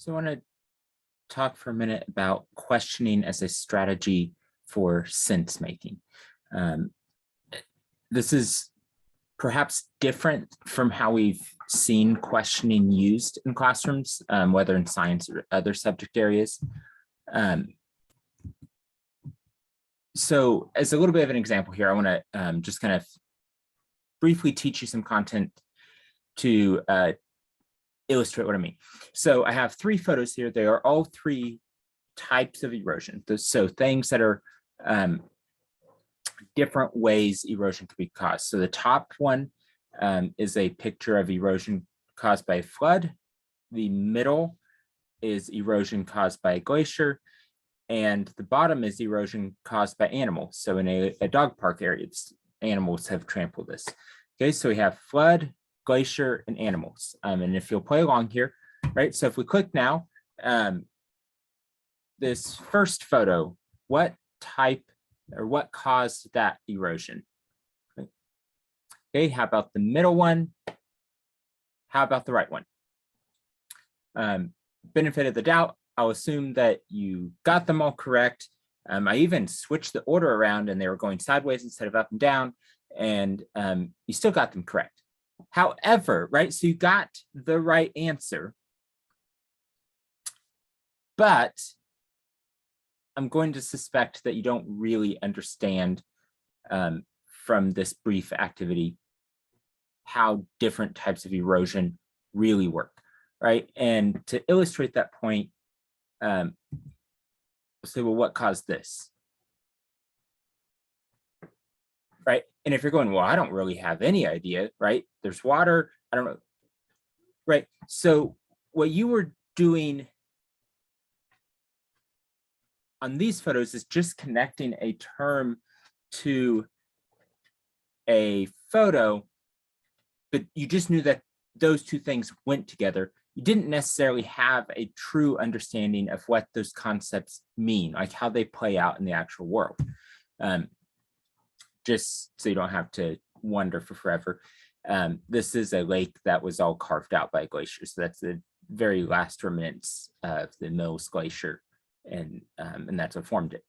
So I want to talk for a minute about questioning as a strategy for sense making. Um, this is perhaps different from how we've seen questioning used in classrooms, whether in science or other subject areas. Um, so as a little bit of an example here, I want to just kind of briefly teach you some content to illustrate what I mean. So I have three photos here. They are all three types of erosion. So things that are different ways erosion can be caused. So the top one is a picture of erosion caused by a flood. The middle is erosion caused by a glacier. And the bottom is erosion caused by animals. So in a dog park area, animals have trampled this. Okay, so we have flood, glacier, and animals. And if you'll play along here, right? So if we click now, this first photo, what type or what caused that erosion? Okay, how about the middle one? How about the right one? Benefit of the doubt, I'll assume that you got them all correct. I even switched the order around and they were going sideways instead of up and down, and you still got them correct. However, right, so you got the right answer, but I'm going to suspect that you don't really understand from this brief activity how different types of erosion really work, right? And to illustrate that point, we'll say, well, what caused this? Right? And if you're going, well, I don't really have any idea, right? There's water, I don't know, right? So what you were doing on these photos is just connecting a term to a photo, but you just knew that those two things went together. You didn't necessarily have a true understanding of what those concepts mean, like how they play out in the actual world. Just so you don't have to wonder for forever. This is a lake that was all carved out by a glacier. So that's the very last remnants of the Mills Glacier, and that's what formed it,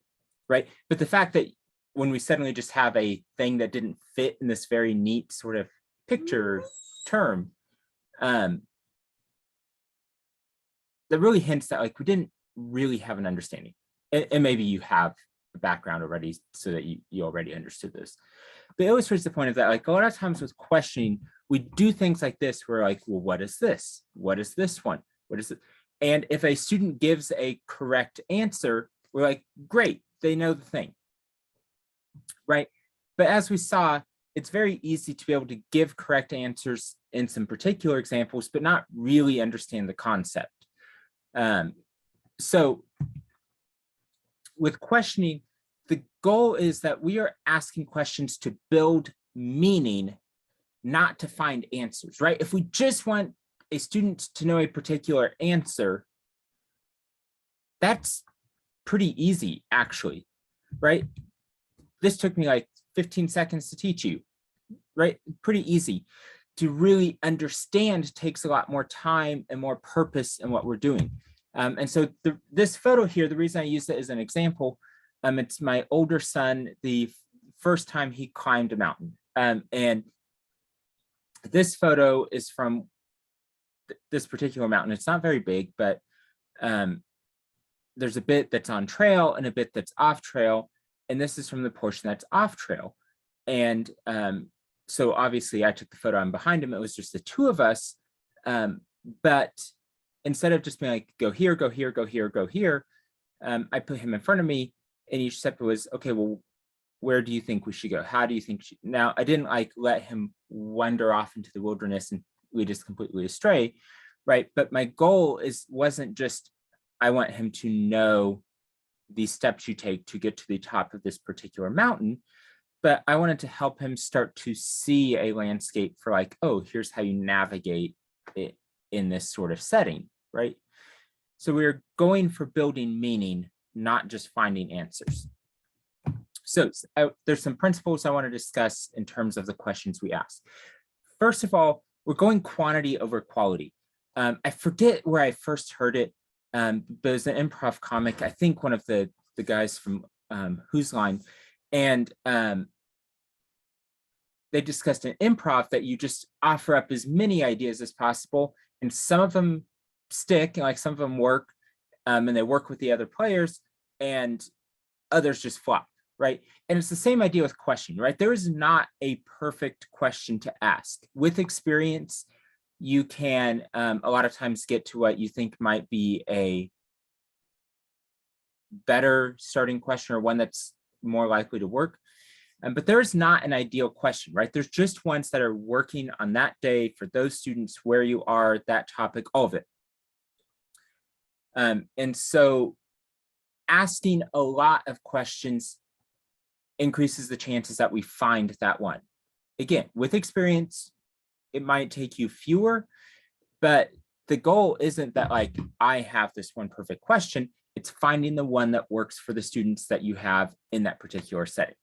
right? But the fact that when we suddenly just have a thing that didn't fit in this very neat sort of picture term, that really hints that like we didn't really have an understanding. And maybe you have a background already so that you already understood this. But it illustrates the point of that, like a lot of times with questioning, we do things like this. We're like, well, what is this? What is this one? What is it? And if a student gives a correct answer, we're like, great, they know the thing, right? But as we saw, it's very easy to be able to give correct answers in some particular examples, but not really understand the concept. So with questioning, the goal is that we are asking questions to build meaning, not to find answers, right? If we just want a student to know a particular answer, that's pretty easy, actually, right? This took me like 15 seconds to teach you, right? Pretty easy. To really understand takes a lot more time and more purpose in what we're doing. And so this photo here, the reason I use it as an example, it's my older son, the first time he climbed a mountain. And this photo is from this particular mountain. It's not very big, but there's a bit that's on trail and a bit that's off trail. And this is from the portion that's off trail. And so obviously I took the photo, I'm behind him. It was just the two of us. But instead of just being like, go here, go here, go here, go here, I put him in front of me, and each step was, okay, well, where do you think we should go? How do you think? Now, I didn't like let him wander off into the wilderness and lead us completely astray, right? But my goal wasn't just, I want him to know the steps you take to get to the top of this particular mountain, but I wanted to help him start to see a landscape for like, oh, here's how you navigate it in this sort of setting, right? So we're going for building meaning, not just finding answers. So there's some principles I want to discuss in terms of the questions we ask. First of all, we're going quantity over quality. I forget where I first heard it, but it was an improv comic. I think one of the guys from Whose Line, and they discussed an improv that you just offer up as many ideas as possible, and some of them stick, like some of them work, and they work with the other players, and others just flop, right? And it's the same idea with question, right? There is not a perfect question to ask. With experience, you can a lot of times get to what you think might be a better starting question, or one that's more likely to work. But there's not an ideal question, right? There's just ones that are working on that day for those students, where you are, that topic, all of it. And so asking a lot of questions increases the chances that we find that one. Again, with experience, it might take you fewer, but the goal isn't that like, I have this one perfect question. It's finding the one that works for the students that you have in that particular setting.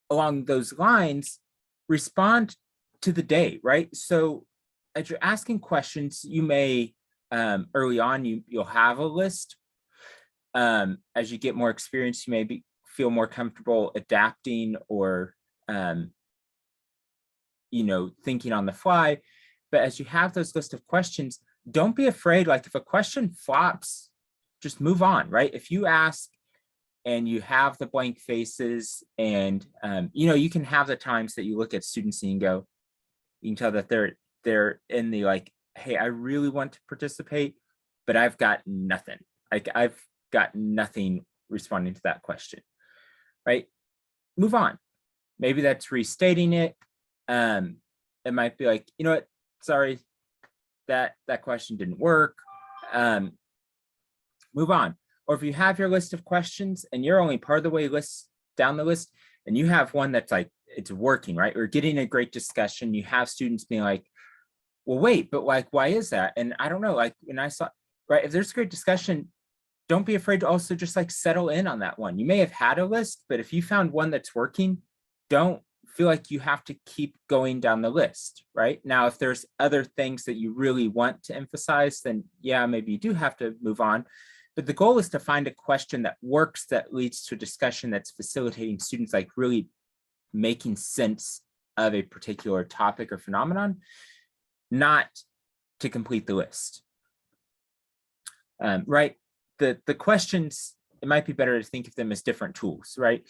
Along those lines, respond to the day, right? So as you're asking questions, you may, early on, you'll have a list. As you get more experience, you may feel more comfortable adapting or, thinking on the fly. But as you have those list of questions, don't be afraid. Like if a question flops, just move on, right? If you ask and you have the blank faces, and you can have the times that you look at students and you can tell that they're in the like, hey, I really want to participate, but I've got nothing. Like I've got nothing responding to that question, right? Move on. Maybe that's restating it. It might be like, you know what, sorry, that question didn't work. Move on. Or if you have your list of questions and you're only part of the way down the list, and you have one that's like, it's working, right? We're getting a great discussion. You have students being like, well, wait, but like, why is that? And I don't know, like when I saw, right, if there's a great discussion, don't be afraid to also just like settle in on that one. You may have had a list, but if you found one that's working, don't feel like you have to keep going down the list, right? Now, if there's other things that you really want to emphasize, then yeah, maybe you do have to move on. But the goal is to find a question that works, that leads to a discussion that's facilitating students like really making sense of a particular topic or phenomenon, not to complete the list. Right? The questions, it might be better to think of them as different tools, right?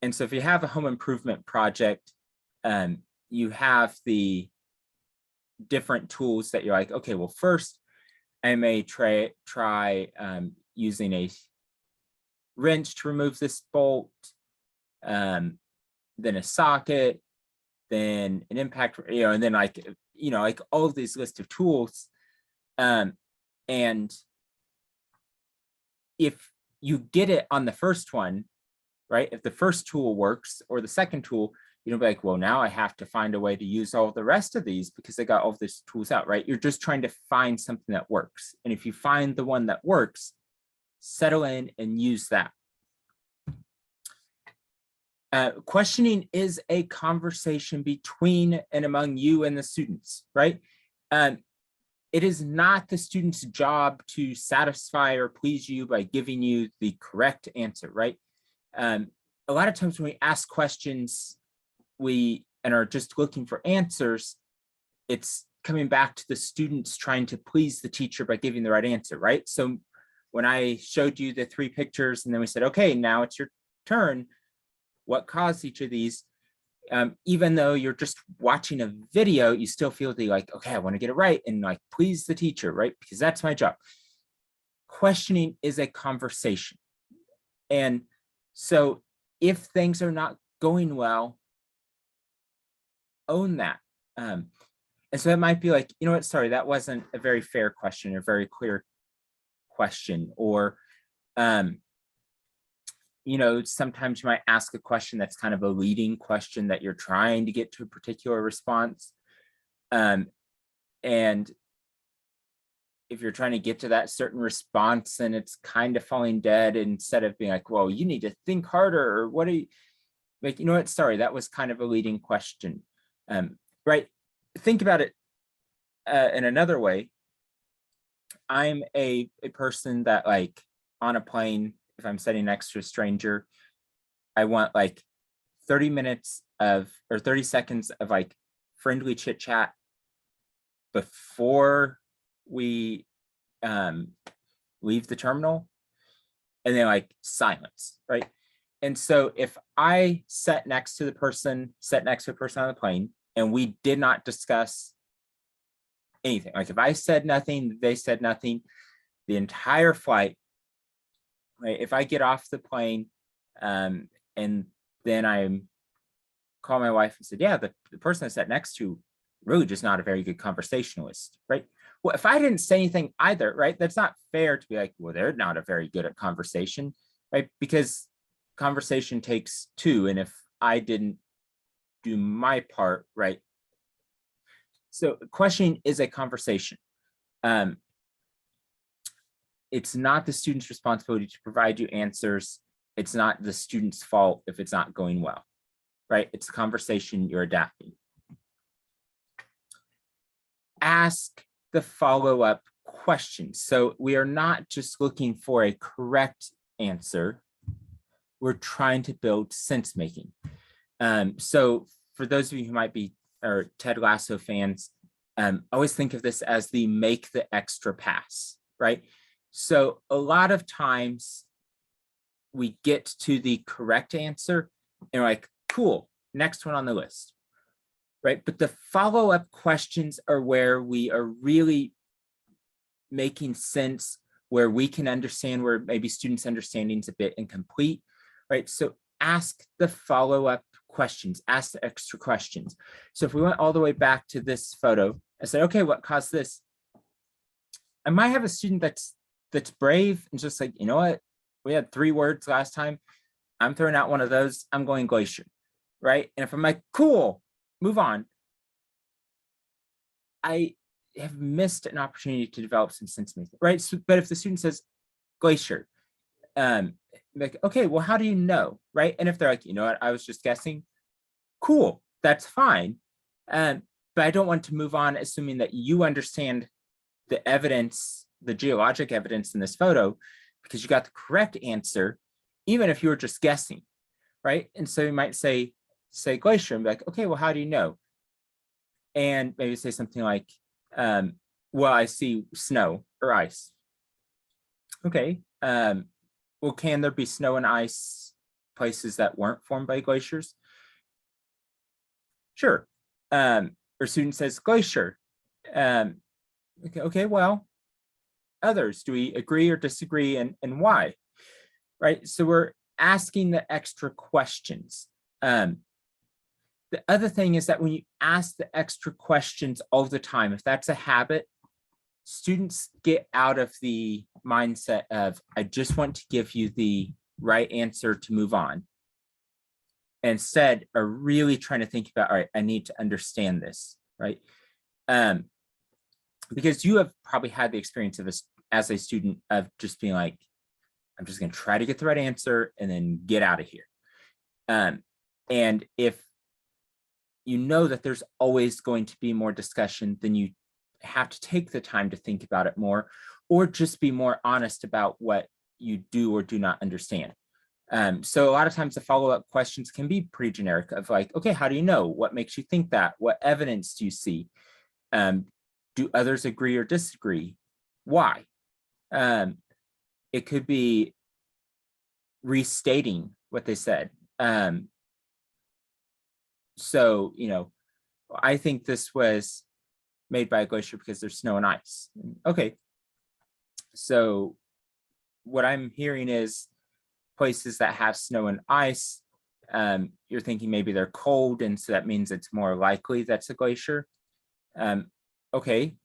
And so if you have a home improvement project, you have the different tools that you're like, okay, well, first I may try using a wrench to remove this bolt, then a socket, then an impact, and then like, like all of these list of tools. And if you get it on the first one, right? If the first tool works, or the second tool, be like, well, now I have to find a way to use all the rest of these because I got all of these tools out, right? You're just trying to find something that works. And if you find the one that works, settle in and use that. Questioning is a conversation between and among you and the students, right? It is not the student's job to satisfy or please you by giving you the correct answer, right? A lot of times when we ask questions, and are just looking for answers, it's coming back to the students trying to please the teacher by giving the right answer, right? So when I showed you the 3 pictures and then we said, okay, now it's your turn, what caused each of these? Even though you're just watching a video, you still feel the like, okay, I want to get it right and like please the teacher, right? Because that's my job. Questioning is a conversation. And so if things are not going well, own that. And so it might be like, you know what, sorry, that wasn't a very fair question or very clear question. Or, sometimes you might ask a question that's kind of a leading question that you're trying to get to a particular response. And if you're trying to get to that certain response and it's kind of falling dead, instead of being like, well, you need to think harder, or what are you, like, you know what, sorry, that was kind of a leading question. Right? think about it in another way. I'm a person that, like, on a plane, if I'm sitting next to a stranger, I want like 30 minutes of, or 30 seconds of like friendly chit chat before we leave the terminal, and then like silence, right? And so if I sat next to a person on the plane and we did not discuss anything, like if I said nothing, they said nothing, the entire flight, right? If I get off the plane and then I call my wife and said, yeah, the person I sat next to really just not a very good conversationalist, right? Well, if I didn't say anything either, right, that's not fair to be like, well, they're not a very good at conversation, right? Because conversation takes two, and if I didn't do my part, right? So questioning is a conversation. It's not the student's responsibility to provide you answers. It's not the student's fault if it's not going well, right? It's a conversation, you're adapting. Ask the follow-up questions. So we are not just looking for a correct answer. We're trying to build sense making. So for those of you who might be Ted Lasso fans, always think of this as the make the extra pass, right? So a lot of times we get to the correct answer and we're like, cool, next one on the list, right? But the follow-up questions are where we are really making sense, where we can understand where maybe students' understanding is a bit incomplete, right? So ask the follow-up questions, ask the extra questions. So if we went all the way back to this photo, I said, okay, what caused this? I might have a student that's brave and just like, you know what? We had 3 words last time. I'm throwing out one of those. I'm going glacier, right? And if I'm like, cool, move on, I have missed an opportunity to develop some sense making, right? So, but if the student says glacier, like, okay, well, how do you know, right? And if they're like, you know what, I was just guessing, cool, that's fine. But I don't want to move on assuming that you understand the evidence, the geologic evidence in this photo, because you got the correct answer, even if you were just guessing, right? And so you might say glacier and be like, okay, well, how do you know? And maybe say something like, well, I see snow or ice. Okay, well, can there be snow and ice places that weren't formed by glaciers? Sure. Or student says glacier. Okay, well, others, do we agree or disagree, and why? Right, so we're asking the extra questions. The other thing is that when you ask the extra questions all the time, if that's a habit, students get out of the mindset of, I just want to give you the right answer to move on. Instead, are really trying to think about, all right, I need to understand this, right? Because you have probably had the experience of this as a student of just being like, I'm just going to try to get the right answer and then get out of here. And if you know that there's always going to be more discussion, then you have to take the time to think about it more, or just be more honest about what you do or do not understand. So a lot of times the follow-up questions can be pretty generic of like, okay, how do you know? What makes you think that? What evidence do you see? Do others agree or disagree? Why? It could be restating what they said. So, you know, I think this was made by a glacier because there's snow and ice. Okay. So what I'm hearing is places that have snow and ice, you're thinking maybe they're cold, and so that means it's more likely that's a glacier. Okay.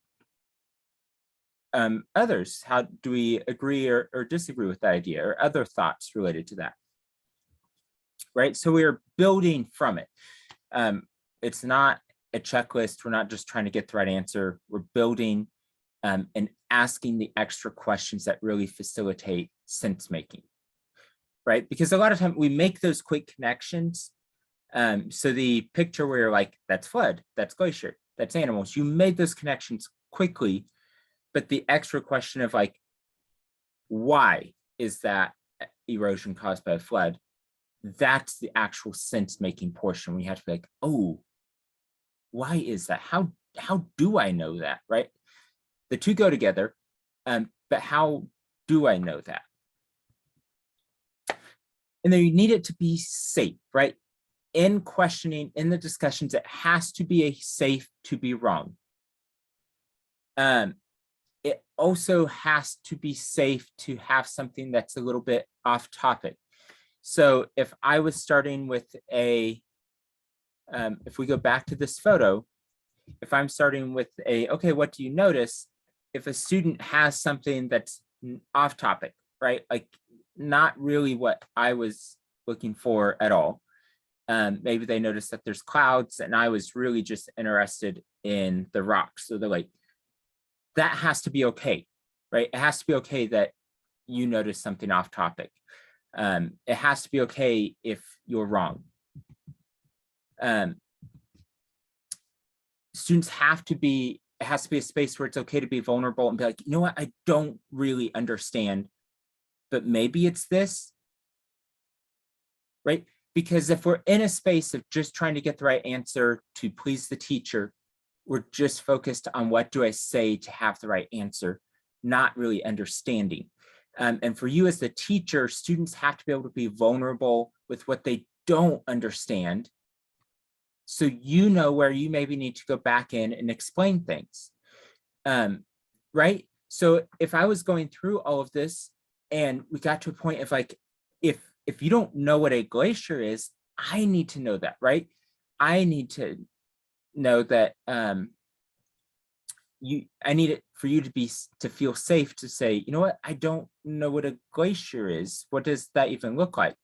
Others, how do we agree or disagree with that idea, or other thoughts related to that? Right, so we're building from it. It's not a checklist. We're not just trying to get the right answer. We're building and asking the extra questions that really facilitate sense making, right? Because a lot of times we make those quick connections. So the picture where you're like, that's flood, that's glacier. that's animals. You made those connections quickly, but the extra question of like, why is that erosion caused by a flood? That's the actual sense making portion. We have to be like, oh, why is that? How do I know that, right? The two go together, but how do I know that? And then you need it to be safe, right? In questioning, in the discussions, it has to be a safe to be wrong. It also has to be safe to have something that's a little bit off topic. So if I was starting with a, if we go back to this photo, if I'm starting with a, okay, what do you notice? If a student has something that's off topic, right? Like not really what I was looking for at all. Maybe they noticed that there's clouds and I was really just interested in the rocks. So they're like, that has to be okay, right? It has to be okay that you notice something off topic. It has to be okay if you're wrong. Students have to be, it has to be a space where it's okay to be vulnerable and be like, you know what, I don't really understand, but maybe it's this, right? Because if we're in a space of just trying to get the right answer to please the teacher, we're just focused on what do I say to have the right answer, not really understanding. And for you as the teacher, students have to be able to be vulnerable with what they don't understand. So you know where you maybe need to go back in and explain things, right? So if I was going through all of this and we got to a point of like, if you don't know what a glacier is, I need to know that, right? I need to know that I need it for you to feel safe to say, you know what, I don't know what a glacier is. What does that even look like?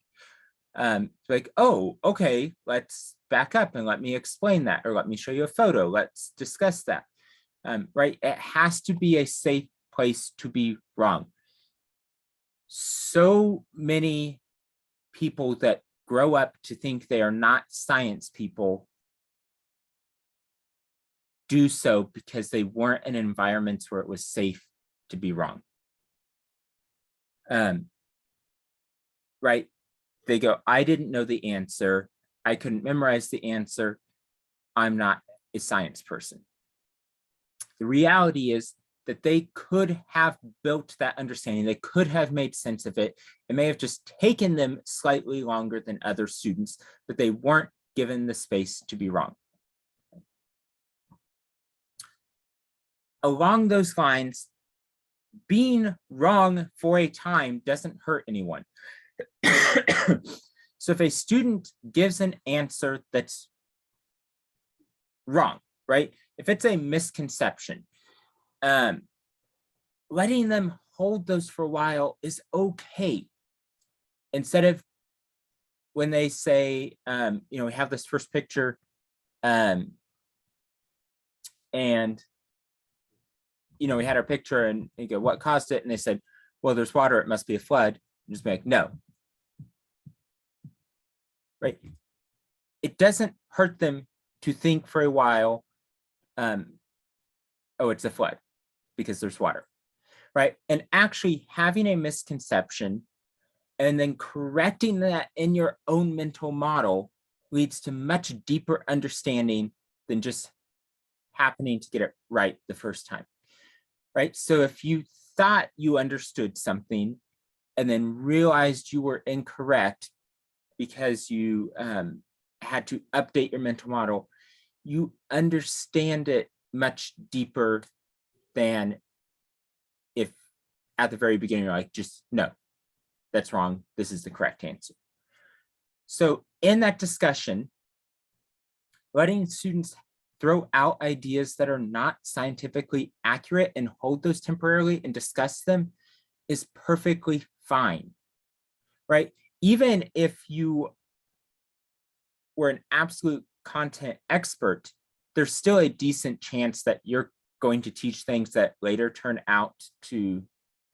Like, oh, okay, let's back up and let me explain that, or let me show you a photo. Let's discuss that. Right? It has to be a safe place to be wrong. So many people that grow up to think they are not science people do so because they weren't in environments where it was safe to be wrong. Right? They go, I didn't know the answer. I couldn't memorize the answer. I'm not a science person. The reality is that they could have built that understanding. They could have made sense of it. It may have just taken them slightly longer than other students, but they weren't given the space to be wrong. Along those lines, being wrong for a time doesn't hurt anyone. So if a student gives an answer that's wrong, right? If it's a misconception, letting them hold those for a while is okay. Instead of when they say, you know, we have this first picture, and you know, we had our picture and you go, what caused it? And they said, well, there's water, it must be a flood. And just be like, no. Right? It doesn't hurt them to think for a while, oh, it's a flood because there's water, right? And actually having a misconception and then correcting that in your own mental model leads to much deeper understanding than just happening to get it right the first time, right? So if you thought you understood something and then realized you were incorrect because you had to update your mental model, you understand it much deeper than if at the very beginning you're like, just no, that's wrong, this is the correct answer. So in that discussion, letting students throw out ideas that are not scientifically accurate and hold those temporarily and discuss them is perfectly fine, right? Even if you were an absolute content expert, there's still a decent chance that you're going to teach things that later turn out to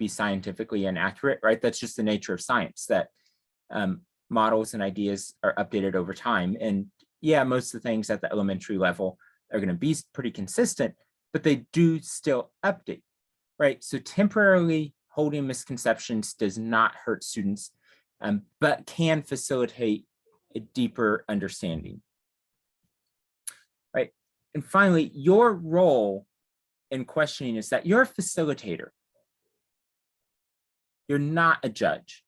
be scientifically inaccurate, right? That's just the nature of science, that models and ideas are updated over time. And yeah, most of the things at the elementary level are going to be pretty consistent, but they do still update, right? So temporarily holding misconceptions does not hurt students, but can facilitate a deeper understanding, right? And finally, your role in questioning is that you're a facilitator. You're not a judge,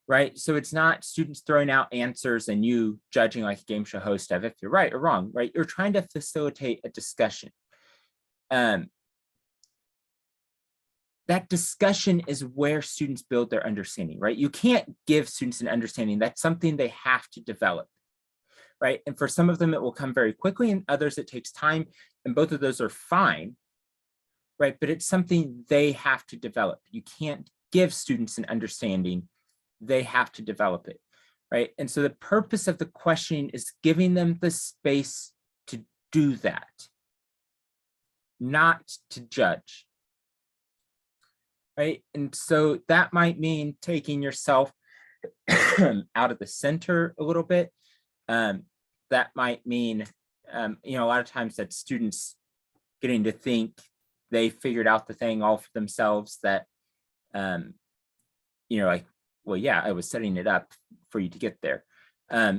right? So it's not students throwing out answers and you judging like a game show host of if you're right or wrong, right? You're trying to facilitate a discussion. That discussion is where students build their understanding, right? You can't give students an understanding. That's something they have to develop, right? And for some of them, it will come very quickly, and others it takes time, and both of those are fine, right? But it's something they have to develop. You can't give students an understanding. They have to develop it, right? And so the purpose of the questioning is giving them the space to do that, not to judge, right? And so that might mean taking yourself out of the center a little bit. That might mean, a lot of times that students getting to think they figured out the thing all for themselves, that, like, well, yeah, I was setting it up for you to get there.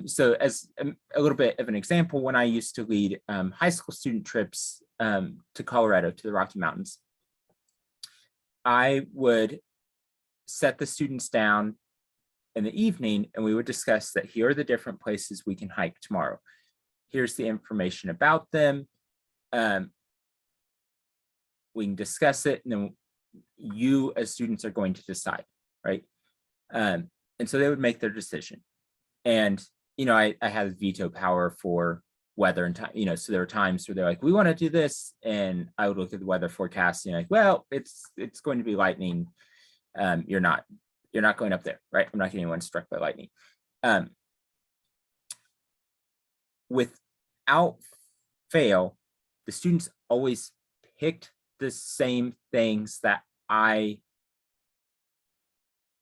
So as a little bit of an example, when I used to lead high school student trips to Colorado, to the Rocky Mountains, I would set the students down in the evening and we would discuss that here are the different places we can hike tomorrow. Here's the information about them. We can discuss it, and then you as students are going to decide, right? And so they would make their decision. And, I have veto power for weather and time, so there were times where they're like, we want to do this. And I would look at the weather forecast and like, well, it's going to be lightning. You're not going up there, right? I'm not getting anyone struck by lightning. Without fail, the students always picked the same things that I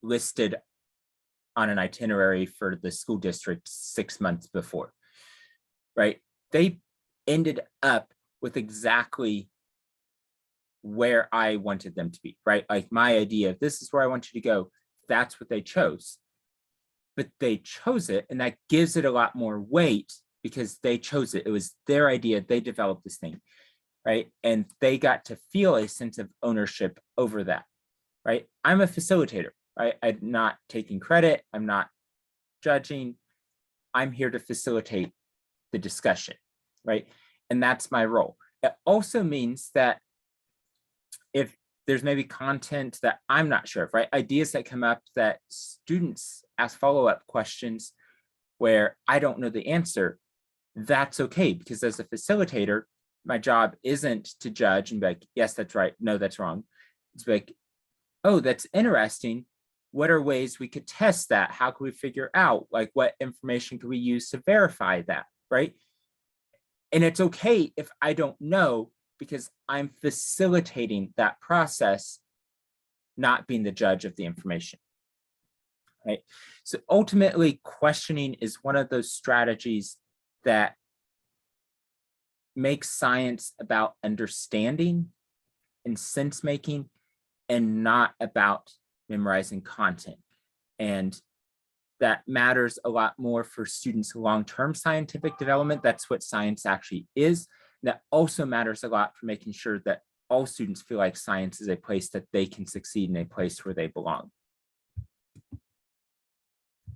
listed on an itinerary for the school district 6 months before, right? They ended up with exactly where I wanted them to be, right? Like my idea of this is where I want you to go, that's what they chose. But they chose it, and that gives it a lot more weight because they chose it. It was their idea. They developed this thing, right? And they got to feel a sense of ownership over that, right? I'm a facilitator, right? I'm not taking credit. I'm not judging. I'm here to facilitate the discussion, right? And that's my role. It also means that if there's maybe content that I'm not sure of, right? Ideas that come up that students ask follow-up questions where I don't know the answer, that's okay, because as a facilitator, my job isn't to judge and be like, yes, that's right, no, that's wrong. It's like, oh, that's interesting. What are ways we could test that? How can we figure out, like, what information can we use to verify that, right? And it's okay if I don't know, because I'm facilitating that process, not being the judge of the information, right? So ultimately, questioning is one of those strategies that makes science about understanding and sense making and not about memorizing content. And that matters a lot more for students' long-term scientific development. That's what science actually is. And that also matters a lot for making sure that all students feel like science is a place that they can succeed in, a place where they belong.